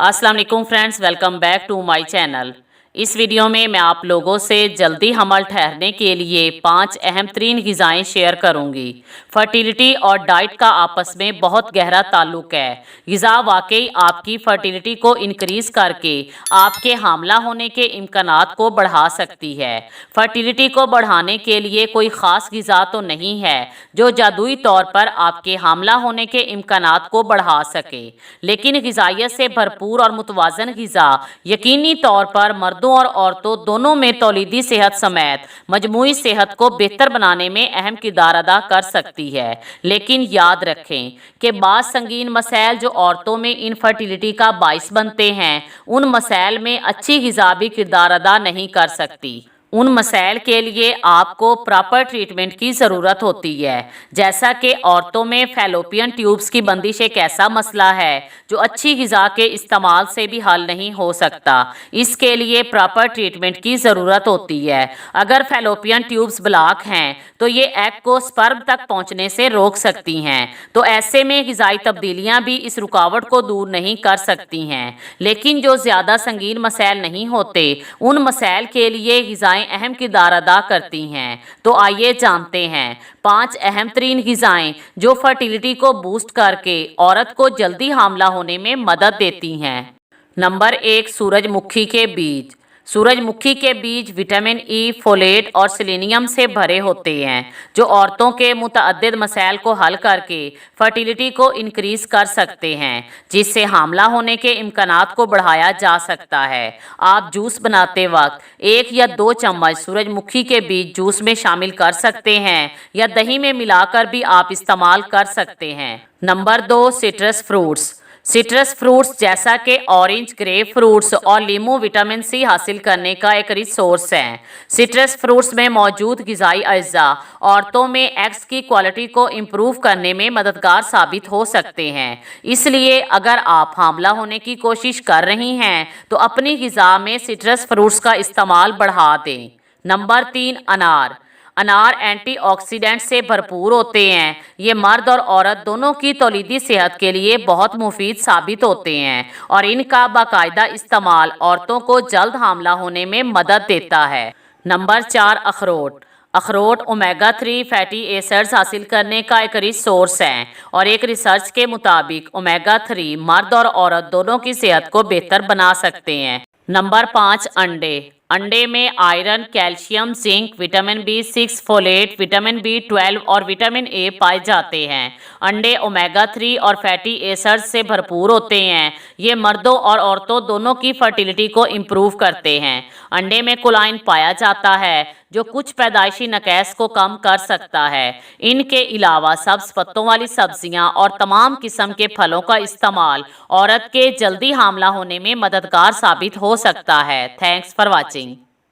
अस्सलाम वालेकुम friends, welcome back to my channel. इस वीडियो में मैं आप लोगों से जल्दी हमल ठहरने के लिए 5 अहम तरीन ग़िज़ाएँ शेयर करूंगी। फर्टिलिटी और डाइट का आपस में बहुत गहरा ताल्लुक़ है। ग़िज़ा वाकई आपकी फर्टिलिटी को इंक्रीज़ करके आपके हामला होने के इम्कानात को बढ़ा सकती है। फर्टिलिटी को बढ़ाने के लिए कोई ख़ास ग़िज़ा तो नहीं है जो जादुई तौर पर आपके हामला होने के इम्कानात को बढ़ा सके, लेकिन ग़िज़ाइयत से भरपूर और मुतवाज़न ग़िज़ा यकीनी तौर पर मर्दों और औरतों दोनों में तौलीदी सेहत समेत मजमूई सेहत को बेहतर बनाने में अहम किरदार अदा कर सकती है। लेकिन याद रखें कि बाज़ संगीन मसाइल जो औरतों में इनफर्टिलिटी का बाइस बनते हैं, उन मसाइल में अच्छी ग़िज़ा भी किरदार अदा नहीं कर सकती। उन मसाइल के लिए आपको प्रॉपर ट्रीटमेंट की ज़रूरत होती है, जैसा कि औरतों में फैलोपियन ट्यूब्स की बंदिश एक ऐसा मसला है जो अच्छी ग़िज़ा के इस्तेमाल से भी हल नहीं हो सकता। इसके लिए प्रॉपर ट्रीटमेंट की ज़रूरत होती है। अगर फैलोपियन ट्यूब्स ब्लॉक हैं तो ये एग को स्पर्म तक पहुँचने से रोक सकती हैं, तो ऐसे में ग़िज़ाई तब्दीलियाँ भी इस रुकावट को दूर नहीं कर सकती हैं। लेकिन जो ज़्यादा संगीन मसाइल नहीं होते, उन मसाइल के लिए ग़िज़ाएँ अहम किरदार अदा करती हैं। तो आइए जानते हैं 5 अहम तरीन ग़िज़ाएँ जो फर्टिलिटी को बूस्ट करके औरत को जल्दी हामला होने में मदद देती हैं। नंबर 1, सूरजमुखी के बीज। सूरजमुखी के बीज विटामिन ई, फोलेट और सेलेनियम से भरे होते हैं, जो औरतों के मुतअद्दिद मसाइल को हल करके फर्टिलिटी को इंक्रीज़ कर सकते हैं, जिससे हामला होने के इम्कानात को बढ़ाया जा सकता है। आप जूस बनाते वक्त 1 या 2 चम्मच सूरजमुखी के बीज जूस में शामिल कर सकते हैं या दही में मिलाकर भी आप इस्तेमाल कर सकते हैं। Number 2, citrus fruits. Citrus fruits जैसा कि ऑरेंज, ग्रेप फ्रूट्स और लीमू विटामिन सी हासिल करने का एक रिच सोर्स है। सिट्रस फ्रूट्स में मौजूद ग़िज़ाई अज्जा औरतों में एग्स की क्वालिटी को इम्प्रूव करने में मददगार साबित हो सकते हैं। इसलिए अगर आप हामला होने की कोशिश कर रही हैं तो अपनी ग़िज़ा में सिट्रस फ्रूट्स का इस्तेमाल बढ़ा दें। नंबर 3, अनार। अनार एंटीऑक्सीडेंट से भरपूर होते हैं। ये मर्द और औरत दोनों की तौलीदी सेहत के लिए बहुत मुफीद साबित होते हैं और इनका बाकायदा इस्तेमाल औरतों को जल्द हामला होने में मदद देता है। नंबर 4, अखरोट। अखरोट ओमेगा 3 फैटी एसिड्स हासिल करने का एक रिच सोर्स है और एक रिसर्च के मुताबिक ओमेगा 3 मर्द और औरत दोनों की सेहत को बेहतर बना सकते हैं। नंबर 5, अंडे। अंडे में iron, calcium, zinc, vitamin B6, folate, vitamin B12 और विटामिन ए पाए जाते हैं। अंडे ओमेगा 3 और फैटी एसिड्स से भरपूर होते हैं। ये मर्दों और औरतों दोनों की फर्टिलिटी को इम्प्रूव करते हैं। अंडे में कोलाइन पाया जाता है जो कुछ पैदाइशी नक़ैस को कम कर सकता है। इनके अलावा सब्ज़ पत्तों वाली सब्जियां और तमाम किस्म के फलों का इस्तेमाल औरत के जल्दी हामला होने में मददगार साबित हो सकता है। Thanks for watching.